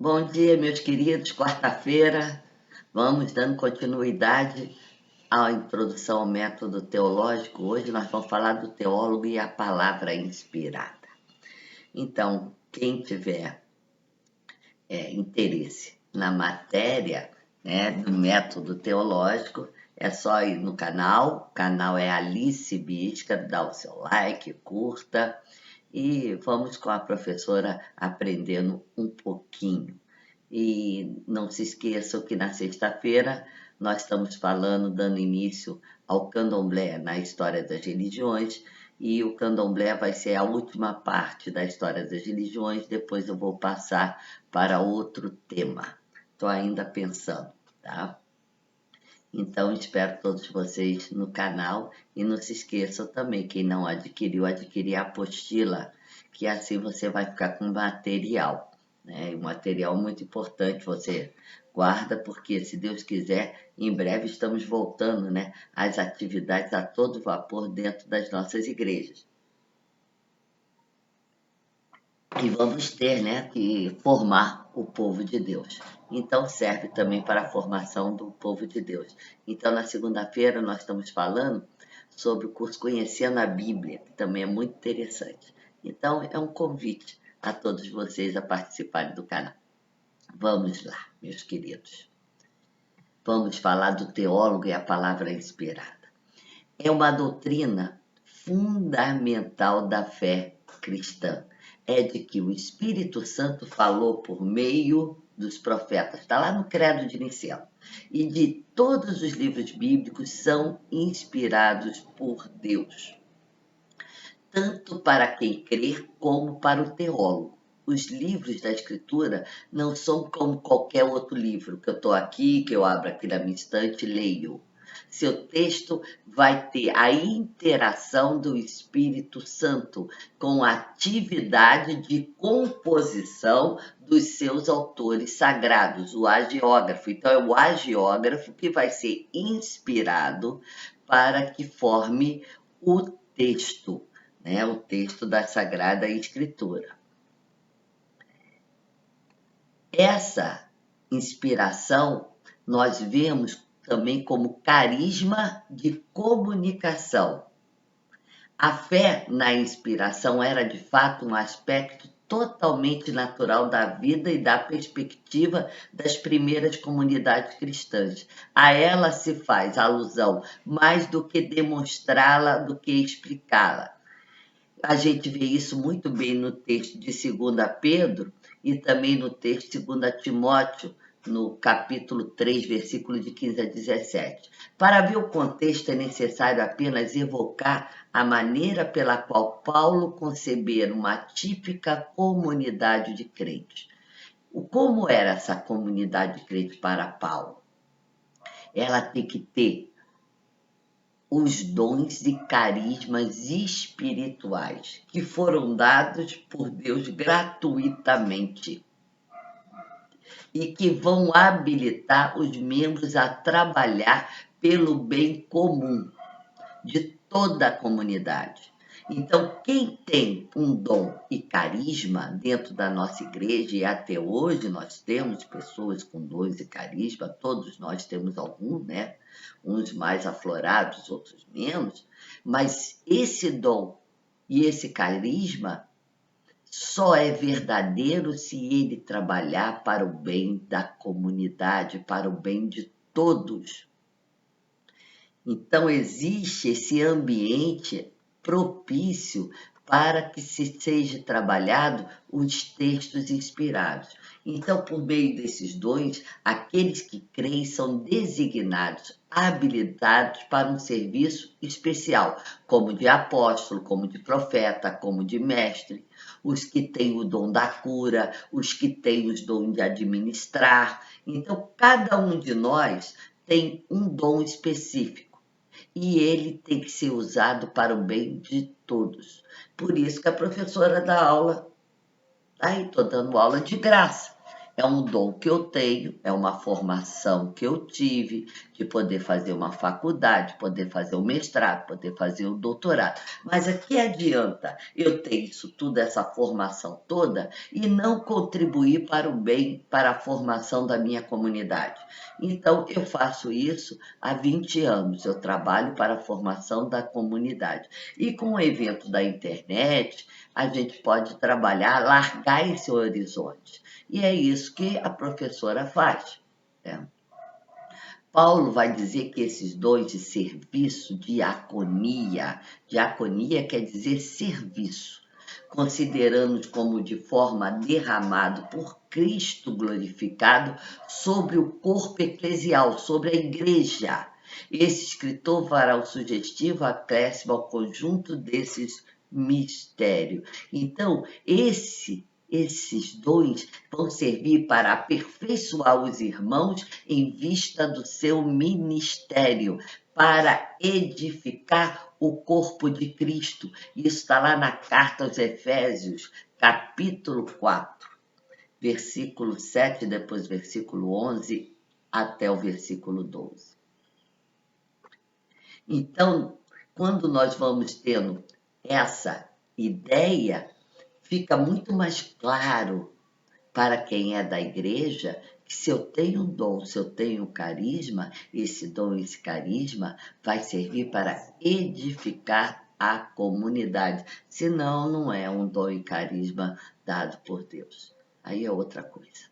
Bom dia, meus queridos. Quarta-feira, vamos dando continuidade à introdução ao método teológico. Hoje nós vamos falar do teólogo e a palavra inspirada. Então, quem tiver interesse na matéria, do método teológico, é só ir no canal. O canal é Alice Bisca, dá o seu like, curta. E vamos com a professora aprendendo um pouquinho. E não se esqueçam que na sexta-feira nós estamos falando, dando início ao candomblé na história das religiões, e o candomblé vai ser a última parte da história das religiões, depois eu vou passar para outro tema. Estou ainda pensando, tá? Então, espero todos vocês no canal e não se esqueçam também, quem não adquiriu, adquirir a apostila, que assim você vai ficar com material, né? Um material muito importante, você guarda, porque se Deus quiser, em breve estamos voltando, né, às atividades a todo vapor dentro das nossas igrejas. E vamos ter, né, que formar o povo de Deus. Então, serve também para a formação do povo de Deus. Então, na segunda-feira, nós estamos falando sobre o curso Conhecendo a Bíblia, que também é muito interessante. Então, é um convite a todos vocês a participarem do canal. Vamos lá, meus queridos. Vamos falar do teólogo e a palavra inspirada. É uma doutrina fundamental da fé cristã. É de que o Espírito Santo falou por meio dos profetas. Está lá no Credo de Niceno. E de todos os livros bíblicos são inspirados por Deus. Tanto para quem crê como para o teólogo. Os livros da Escritura não são como qualquer outro livro, que eu estou aqui, que eu abro aqui na minha estante e leio. Seu texto vai ter a interação do Espírito Santo com a atividade de composição dos seus autores sagrados, o agiógrafo. Então, é o agiógrafo que vai ser inspirado para que forme o texto, né? O texto da Sagrada Escritura. Essa inspiração nós vemos também como carisma de comunicação. A fé na inspiração era de fato um aspecto totalmente natural da vida e da perspectiva das primeiras comunidades cristãs. A ela se faz alusão mais do que demonstrá-la, do que explicá-la. A gente vê isso muito bem no texto de 2 Pedro e também no texto de 2 Timóteo, no capítulo 3, versículo de 15 a 17. Para ver o contexto, é necessário apenas evocar a maneira pela qual Paulo concebera uma típica comunidade de crentes. Como era essa comunidade de crentes para Paulo? Ela tem que ter os dons e carismas espirituais que foram dados por Deus gratuitamente e que vão habilitar os membros a trabalhar pelo bem comum de toda a comunidade. Então, quem tem um dom e carisma dentro da nossa igreja, e até hoje nós temos pessoas com dons e carisma, todos nós temos algum, né? Uns mais aflorados, outros menos, mas esse dom e esse carisma só é verdadeiro se ele trabalhar para o bem da comunidade, para o bem de todos. Então, existe esse ambiente propício para que se seja trabalhado os textos inspirados. Então, por meio desses dons, aqueles que creem são designados, habilitados para um serviço especial, como de apóstolo, como de profeta, como de mestre, os que têm o dom da cura, os que têm os dons de administrar. Então, cada um de nós tem um dom específico e ele tem que ser usado para o bem de todos. Por isso que a professora dá aula, aí estou dando aula de graça. é um dom que eu tenho, é uma formação que eu tive, de poder fazer uma faculdade, poder fazer o mestrado, poder fazer o doutorado. Mas a que adianta eu ter isso tudo, essa formação toda, e não contribuir para o bem, para a formação da minha comunidade? Então, eu faço isso há 20 anos, eu trabalho para a formação da comunidade. E com o evento da internet, a gente pode trabalhar, largar esse horizonte. E é isso que a professora faz, né? Paulo vai dizer que esses dons de serviço, diaconia quer dizer serviço, considerando como de forma derramado por Cristo glorificado sobre o corpo eclesial, sobre a igreja. Esse escritor fará o sugestivo acréscimo ao conjunto desses mistérios. Então, esses dons vão servir para aperfeiçoar os irmãos em vista do seu ministério, para edificar o corpo de Cristo. Isso está lá na carta aos Efésios, capítulo 4, versículo 7, depois versículo 11, até o versículo 12. Então, quando nós vamos tendo essa ideia, fica muito mais claro para quem é da igreja que se eu tenho um dom, se eu tenho carisma, esse dom, esse carisma vai servir para edificar a comunidade. Senão, não é um dom e carisma dado por Deus. Aí é outra coisa.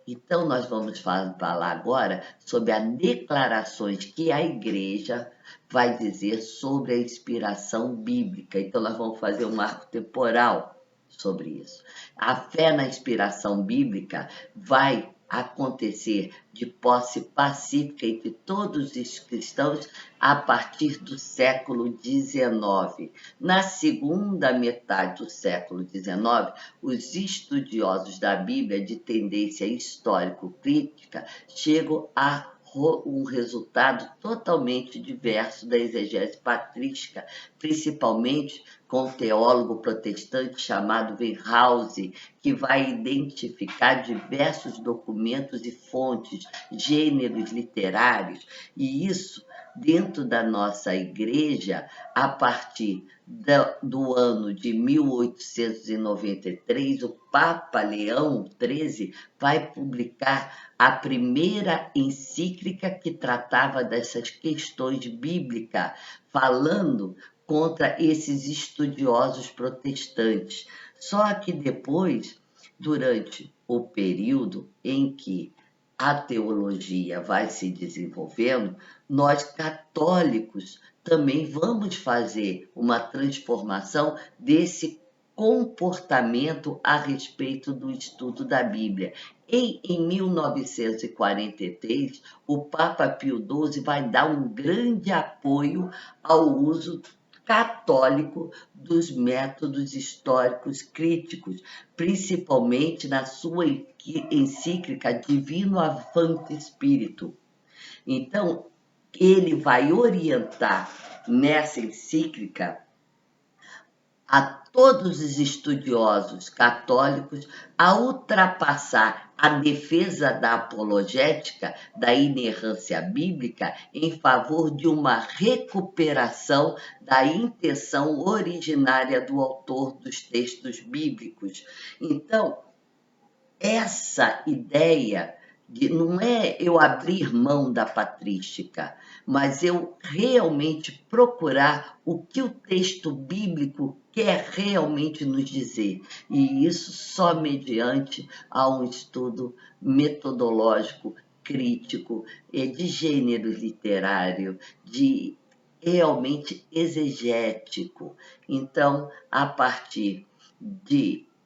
Então, nós vamos falar agora sobre as declarações que a igreja vai dizer sobre a inspiração bíblica. Então, nós vamos fazer um marco temporal sobre isso. A fé na inspiração bíblica vai acontecer de posse pacífica entre todos os cristãos a partir do século XIX. Na segunda metade do século XIX, os estudiosos da Bíblia de tendência histórico-crítica chegam a um resultado totalmente diverso da exegese patrística, principalmente com o teólogo protestante chamado Weyerhaeuser, que vai identificar diversos documentos e fontes, gêneros literários, e isso dentro da nossa igreja, a partir do ano de 1893, o Papa Leão XIII vai publicar a primeira encíclica que tratava dessas questões bíblicas, falando contra esses estudiosos protestantes. Só que depois, durante o período em que a teologia vai se desenvolvendo, nós católicos também vamos fazer uma transformação desse comportamento a respeito do estudo da Bíblia. Em 1943, o Papa Pio XII vai dar um grande apoio ao uso católico dos métodos históricos críticos, principalmente na sua encíclica Divino Avante Spiritum. Então, ele vai orientar nessa encíclica a todos os estudiosos católicos a ultrapassar a defesa da apologética da inerrância bíblica em favor de uma recuperação da intenção originária do autor dos textos bíblicos. Então, essa ideia não é eu abrir mão da patrística, mas eu realmente procurar o que o texto bíblico quer realmente nos dizer. E isso só mediante a um estudo metodológico, crítico, de gênero literário, de realmente exegético. Então, a partir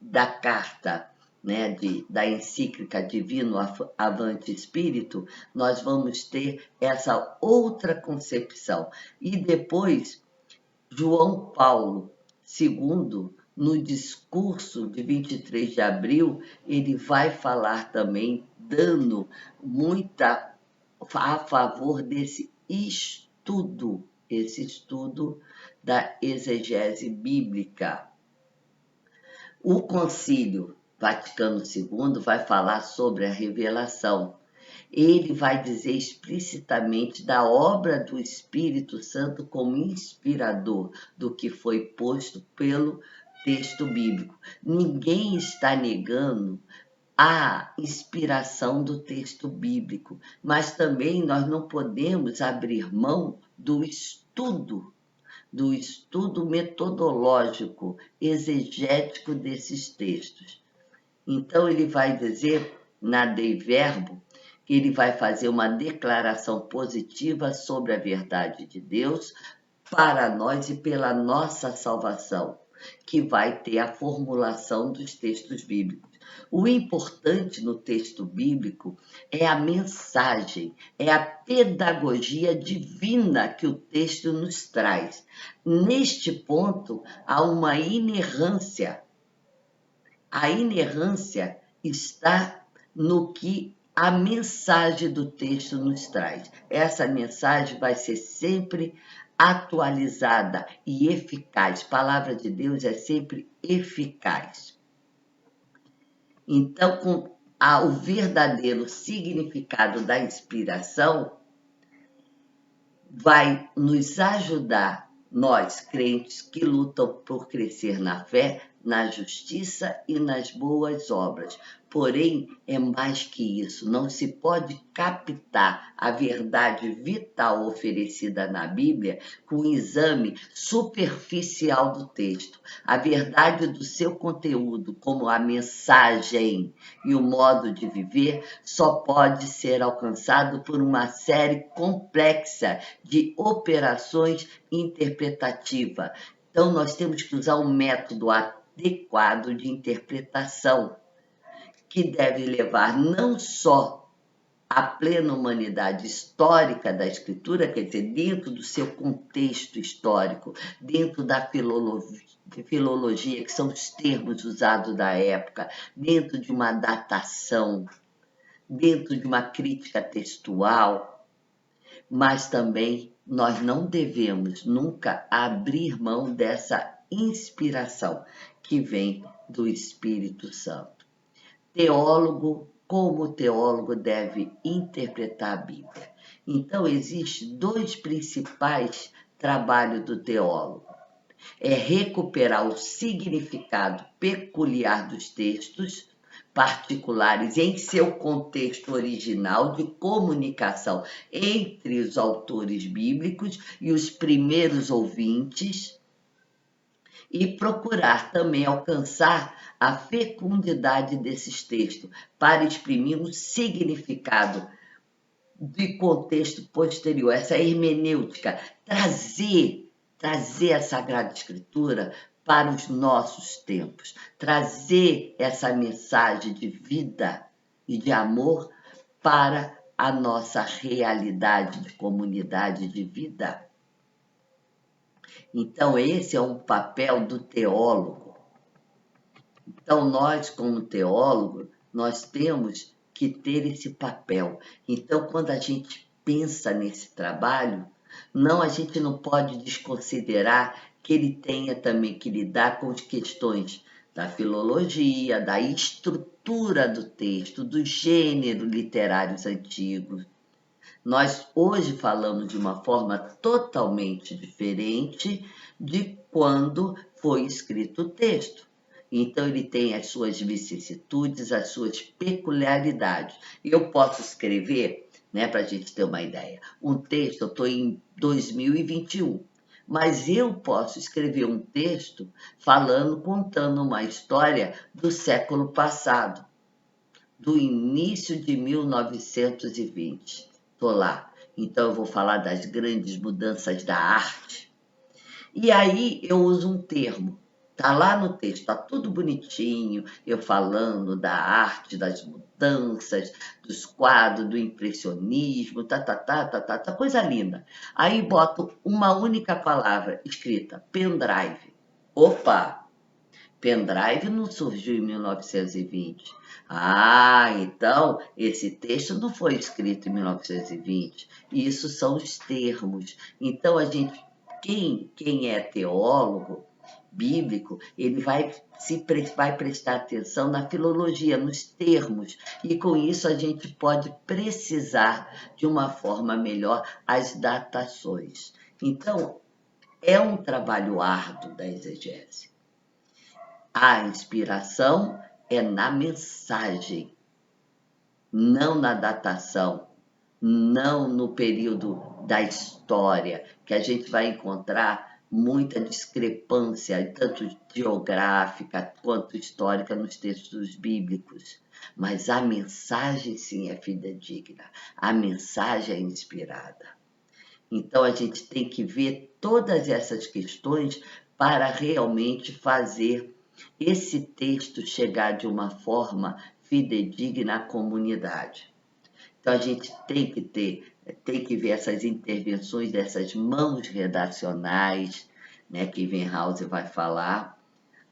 da carta, né, da encíclica Divino Avante Spiritum, nós vamos ter essa outra concepção. E depois, João Paulo II, no discurso de 23 de abril, ele vai falar também, dando muita a favor desse estudo, esse estudo da exegese bíblica. O concílio Vaticano II vai falar sobre a revelação. Ele vai dizer explicitamente da obra do Espírito Santo como inspirador do que foi posto pelo texto bíblico. Ninguém está negando a inspiração do texto bíblico, mas também nós não podemos abrir mão do estudo metodológico, exegético desses textos. Então, ele vai dizer, na Dei Verbo, que ele vai fazer uma declaração positiva sobre a verdade de Deus para nós e pela nossa salvação, que vai ter a formulação dos textos bíblicos. O importante no texto bíblico é a mensagem, é a pedagogia divina que o texto nos traz. Neste ponto, há uma inerrância. A inerrância está no que a mensagem do texto nos traz. Essa mensagem vai ser sempre atualizada e eficaz. A palavra de Deus é sempre eficaz. Então, o verdadeiro significado da inspiração vai nos ajudar, nós crentes que lutam por crescer na fé, na justiça e nas boas obras. Porém, é mais que isso, não se pode captar a verdade vital oferecida na Bíblia com um exame superficial do texto. A verdade do seu conteúdo, como a mensagem e o modo de viver, só pode ser alcançado por uma série complexa de operações interpretativas. Então, nós temos que usar um método adequado de interpretação, que deve levar não só à plena humanidade histórica da Escritura, quer dizer, dentro do seu contexto histórico, dentro da filologia, que são os termos usados da época, dentro de uma datação, dentro de uma crítica textual, mas também nós não devemos nunca abrir mão dessa inspiração que vem do Espírito Santo. Como teólogo, deve interpretar a Bíblia. Então, existem dois principais trabalhos do teólogo. É recuperar o significado peculiar dos textos particulares em seu contexto original de comunicação entre os autores bíblicos e os primeiros ouvintes, e procurar também alcançar a fecundidade desses textos para exprimir um significado de contexto posterior, essa hermenêutica, trazer a Sagrada Escritura para os nossos tempos, trazer essa mensagem de vida e de amor para a nossa realidade de comunidade de vida. Então, esse é um papel do teólogo. Então, nós, como teólogo, nós temos que ter esse papel. Então, quando a gente pensa nesse trabalho, a gente não pode desconsiderar que ele tenha também que lidar com as questões da filologia, da estrutura do texto, do gênero literários antigos. Nós hoje falamos de uma forma totalmente diferente de quando foi escrito o texto. Então, ele tem as suas vicissitudes, as suas peculiaridades. Eu posso escrever, para a gente ter uma ideia, um texto, eu estou em 2021, mas eu posso escrever um texto contando uma história do século passado, do início de 1920. Estou lá. Então, eu vou falar das grandes mudanças da arte. E aí, eu uso um termo. Está lá no texto, está tudo bonitinho, eu falando da arte, das mudanças, dos quadros, do impressionismo, coisa linda. Aí, boto uma única palavra escrita, pendrive. Opa! Pendrive não surgiu em 1920. Então, esse texto não foi escrito em 1920. Isso são os termos. Então, quem é teólogo, bíblico, ele vai prestar atenção na filologia, nos termos, e com isso a gente pode precisar de uma forma melhor as datações. Então, é um trabalho árduo da exegese. A inspiração é na mensagem, não na datação, não no período da história, que a gente vai encontrar muita discrepância, tanto geográfica quanto histórica, nos textos bíblicos. Mas a mensagem, sim, é fidedigna, a mensagem é inspirada. Então, a gente tem que ver todas essas questões para realmente fazer esse texto chegar de uma forma fidedigna à comunidade. Então, a gente tem que ver essas intervenções dessas mãos redacionais, né, que Evenhauser vai falar,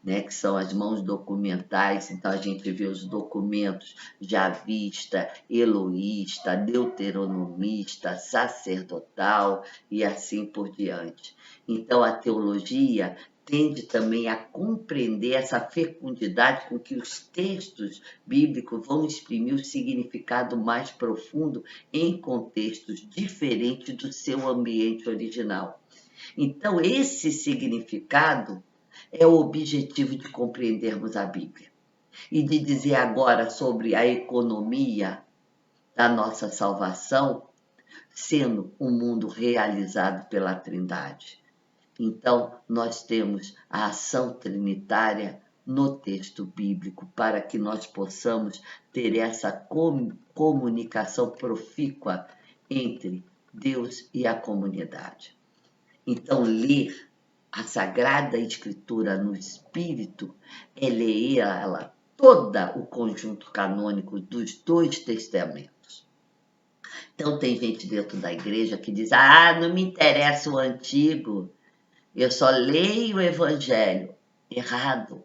né, que são as mãos documentais. Então, a gente vê os documentos javista, eloísta, deuteronomista, sacerdotal e assim por diante. Então, a teologia tende também a compreender essa fecundidade com que os textos bíblicos vão exprimir o significado mais profundo em contextos diferentes do seu ambiente original. Então, esse significado é o objetivo de compreendermos a Bíblia. E de dizer agora sobre a economia da nossa salvação, sendo um mundo realizado pela Trindade. Então, nós temos a ação trinitária no texto bíblico, para que nós possamos ter essa comunicação profícua entre Deus e a comunidade. Então, ler a Sagrada Escritura no Espírito é ler ela todo o conjunto canônico dos dois testamentos. Então, tem gente dentro da igreja que diz: não me interessa o Antigo, eu só leio o Evangelho. Errado.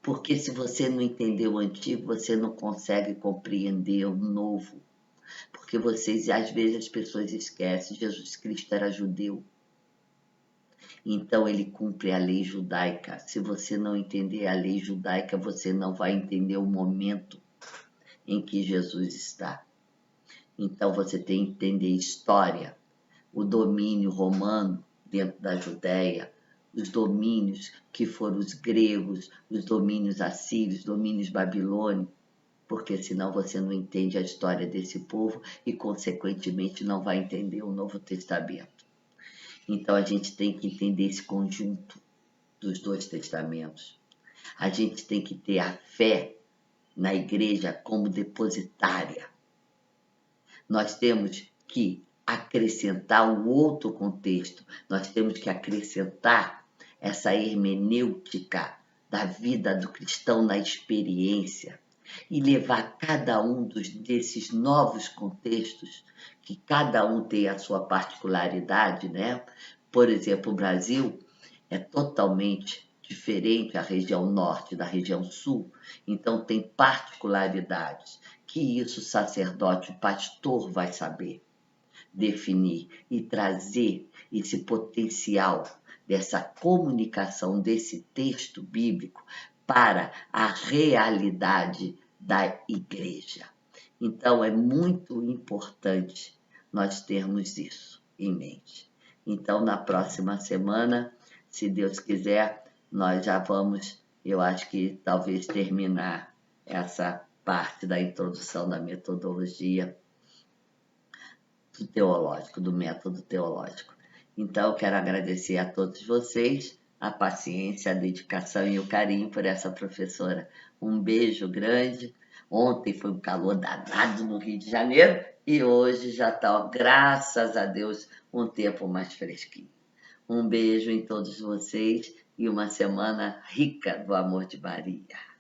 Porque se você não entender o Antigo, você não consegue compreender o Novo. Porque às vezes as pessoas esquecem, Jesus Cristo era judeu. Então, ele cumpre a lei judaica. Se você não entender a lei judaica, você não vai entender o momento em que Jesus está. Então, você tem que entender história, o domínio romano dentro da Judéia, os domínios que foram os gregos, os domínios assírios, domínios babilônicos, porque senão você não entende a história desse povo e, consequentemente, não vai entender o Novo Testamento. Então, a gente tem que entender esse conjunto dos dois testamentos. A gente tem que ter a fé na igreja como depositária. Nós temos que acrescentar um outro contexto. Nós temos que acrescentar essa hermenêutica da vida do cristão na experiência e levar cada um desses novos contextos, que cada um tem a sua particularidade, né? Por exemplo, o Brasil é totalmente diferente a região norte da região sul, então tem particularidades que isso o sacerdote, o pastor vai saber definir e trazer esse potencial dessa comunicação desse texto bíblico para a realidade da igreja. Então, é muito importante nós termos isso em mente. Então, na próxima semana, se Deus quiser, nós já vamos, eu acho que talvez terminar essa parte da introdução da metodologia do teológico, do método teológico. Então, eu quero agradecer a todos vocês a paciência, a dedicação e o carinho por essa professora. Um beijo grande. Ontem foi um calor danado no Rio de Janeiro e hoje já está, graças a Deus, um tempo mais fresquinho. Um beijo em todos vocês e uma semana rica do amor de Maria.